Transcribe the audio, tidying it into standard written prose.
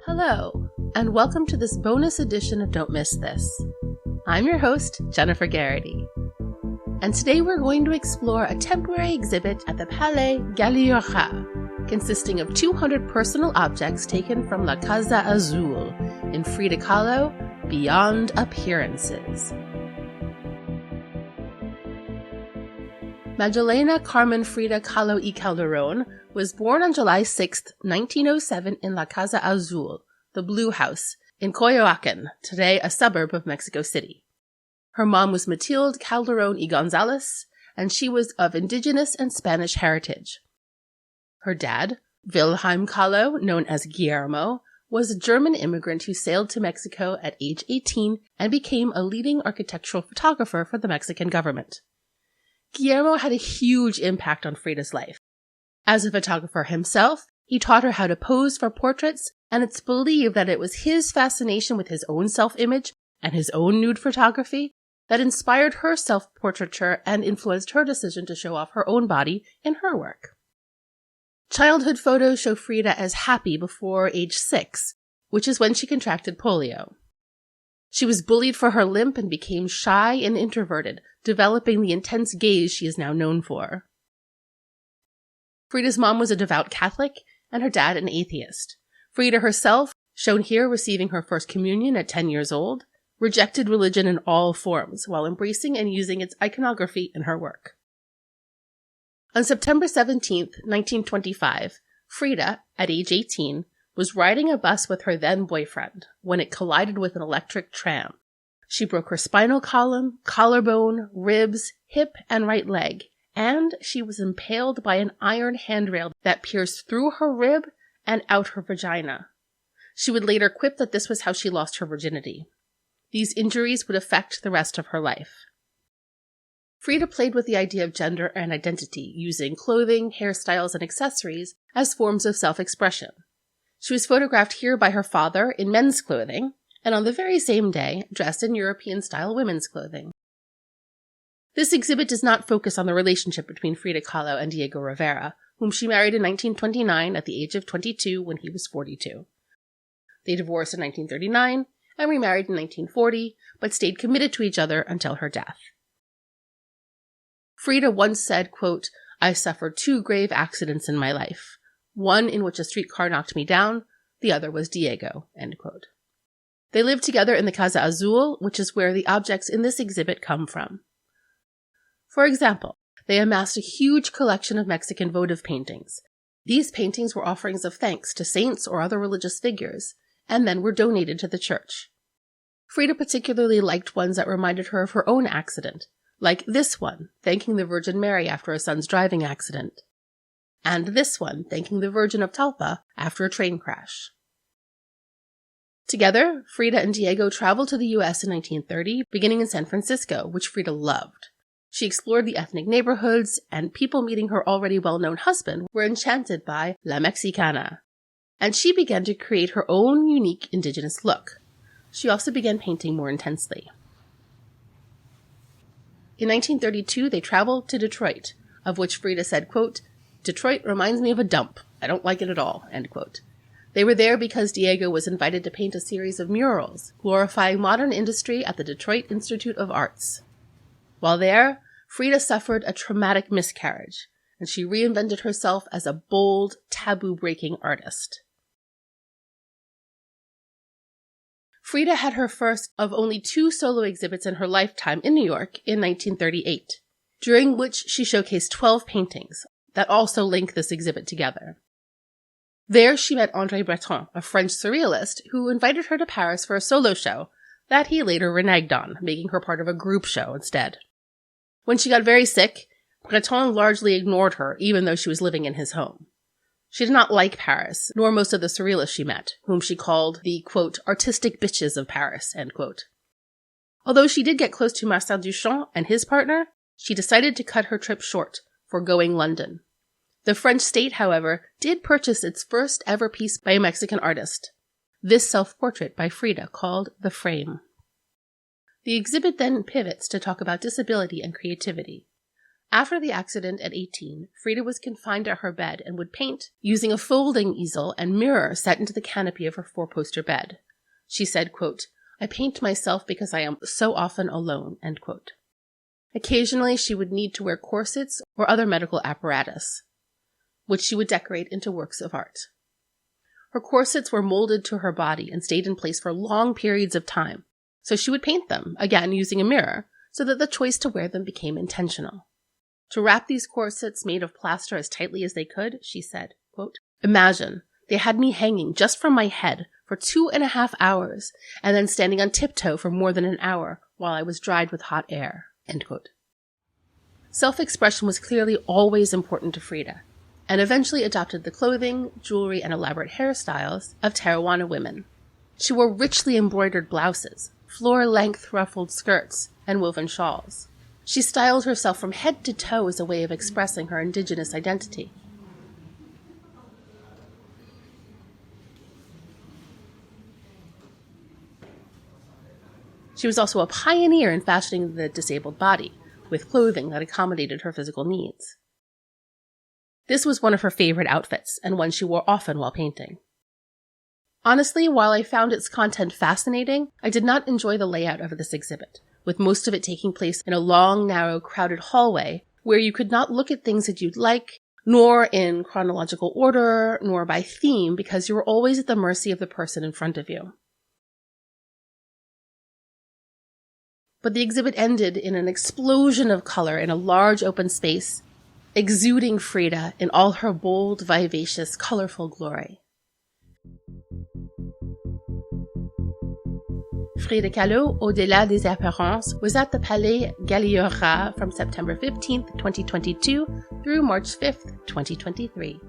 Hello, and welcome to this bonus edition of Don't Miss This. I'm your host, Jennifer Garrity. And today we're going to explore a temporary exhibit at the Palais Galliera, consisting of 200 personal objects taken from La Casa Azul in Frida Kahlo, Beyond Appearances. Magdalena Carmen Frida Kahlo y Calderón was born on July 6, 1907 in La Casa Azul, the Blue House, in Coyoacán, today a suburb of Mexico City. Her mom was Matilde Calderón y González, and she was of indigenous and Spanish heritage. Her dad, Wilhelm Kahlo, known as Guillermo, was a German immigrant who sailed to Mexico at age 18 and became a leading architectural photographer for the Mexican government. Guillermo had a huge impact on Frida's life. As a photographer himself, he taught her how to pose for portraits, and it's believed that it was his fascination with his own self-image and his own nude photography that inspired her self-portraiture and influenced her decision to show off her own body in her work. Childhood photos show Frida as happy before age 6, which is when she contracted polio. She was bullied for her limp and became shy and introverted, developing the intense gaze she is now known for. Frida's mom was a devout Catholic and her dad an atheist. Frida herself, shown here receiving her first communion at 10 years old, rejected religion in all forms while embracing and using its iconography in her work. On September 17, 1925, Frida, at age 18, was riding a bus with her then-boyfriend when it collided with an electric tram. She broke her spinal column, collarbone, ribs, hip, and right leg, and she was impaled by an iron handrail that pierced through her rib and out her vagina. She would later quip that this was how she lost her virginity. These injuries would affect the rest of her life. Frida played with the idea of gender and identity, using clothing, hairstyles, and accessories as forms of self-expression. She was photographed here by her father in men's clothing, and on the very same day, dressed in European-style women's clothing. This exhibit does not focus on the relationship between Frida Kahlo and Diego Rivera, whom she married in 1929 at the age of 22 when he was 42. They divorced in 1939 and remarried in 1940, but stayed committed to each other until her death. Frida once said, quote, "I suffered 2 grave accidents in my life. One in which a streetcar knocked me down, the other was Diego," end quote. They lived together in the Casa Azul, which is where the objects in this exhibit come from. For example, they amassed a huge collection of Mexican votive paintings. These paintings were offerings of thanks to saints or other religious figures, and then were donated to the church. Frida particularly liked ones that reminded her of her own accident, like this one, thanking the Virgin Mary after her son's driving accident, and this one, thanking the Virgin of Talpa after a train crash. Together, Frida and Diego traveled to the U.S. in 1930, beginning in San Francisco, which Frida loved. She explored the ethnic neighborhoods, and people meeting her already well-known husband were enchanted by La Mexicana. And she began to create her own unique indigenous look. She also began painting more intensely. In 1932, they traveled to Detroit, of which Frida said, quote, "Detroit reminds me of a dump. I don't like it at all," end quote. They were there because Diego was invited to paint a series of murals glorifying modern industry at the Detroit Institute of Arts. While there, Frida suffered a traumatic miscarriage, and she reinvented herself as a bold, taboo-breaking artist. Frida had her first of only 2 solo exhibits in her lifetime in New York in 1938, during which she showcased 12 paintings that also link this exhibit together. There she met André Breton, a French surrealist, who invited her to Paris for a solo show that he later reneged on, making her part of a group show instead. When she got very sick, Breton largely ignored her, even though she was living in his home. She did not like Paris, nor most of the surrealists she met, whom she called the, quote, "artistic bitches of Paris," end quote. Although she did get close to Marcel Duchamp and his partner, she decided to cut her trip short, foregoing London. The French state, however, did purchase its first ever piece by a Mexican artist, this self-portrait by Frida called The Frame. The exhibit then pivots to talk about disability and creativity. After the accident at 18, Frida was confined at her bed and would paint using a folding easel and mirror set into the canopy of her four-poster bed. She said, quote, "I paint myself because I am so often alone," end quote. Occasionally, she would need to wear corsets or other medical apparatus, which she would decorate into works of art. Her corsets were molded to her body and stayed in place for long periods of time, so she would paint them, again using a mirror, so that the choice to wear them became intentional. To wrap these corsets made of plaster as tightly as they could, she said, quote, "Imagine, they had me hanging just from my head for 2.5 hours, and then standing on tiptoe for more than an hour while I was dried with hot air," end quote. Self-expression was clearly always important to Frida, and eventually adopted the clothing, jewelry, and elaborate hairstyles of Tarahumara women. She wore richly embroidered blouses, floor-length ruffled skirts, and woven shawls. She styled herself from head to toe as a way of expressing her indigenous identity. She was also a pioneer in fashioning the disabled body, with clothing that accommodated her physical needs. This was one of her favorite outfits, and one she wore often while painting. Honestly, while I found its content fascinating, I did not enjoy the layout of this exhibit, with most of it taking place in a long, narrow, crowded hallway where you could not look at things that you'd like, nor in chronological order, nor by theme, because you were always at the mercy of the person in front of you. But the exhibit ended in an explosion of color in a large open space, exuding Frida in all her bold, vivacious, colorful glory. Frida Kahlo, Au-delà des apparences, was at the Palais Galliera from September 15, 2022 through March 5, 2023.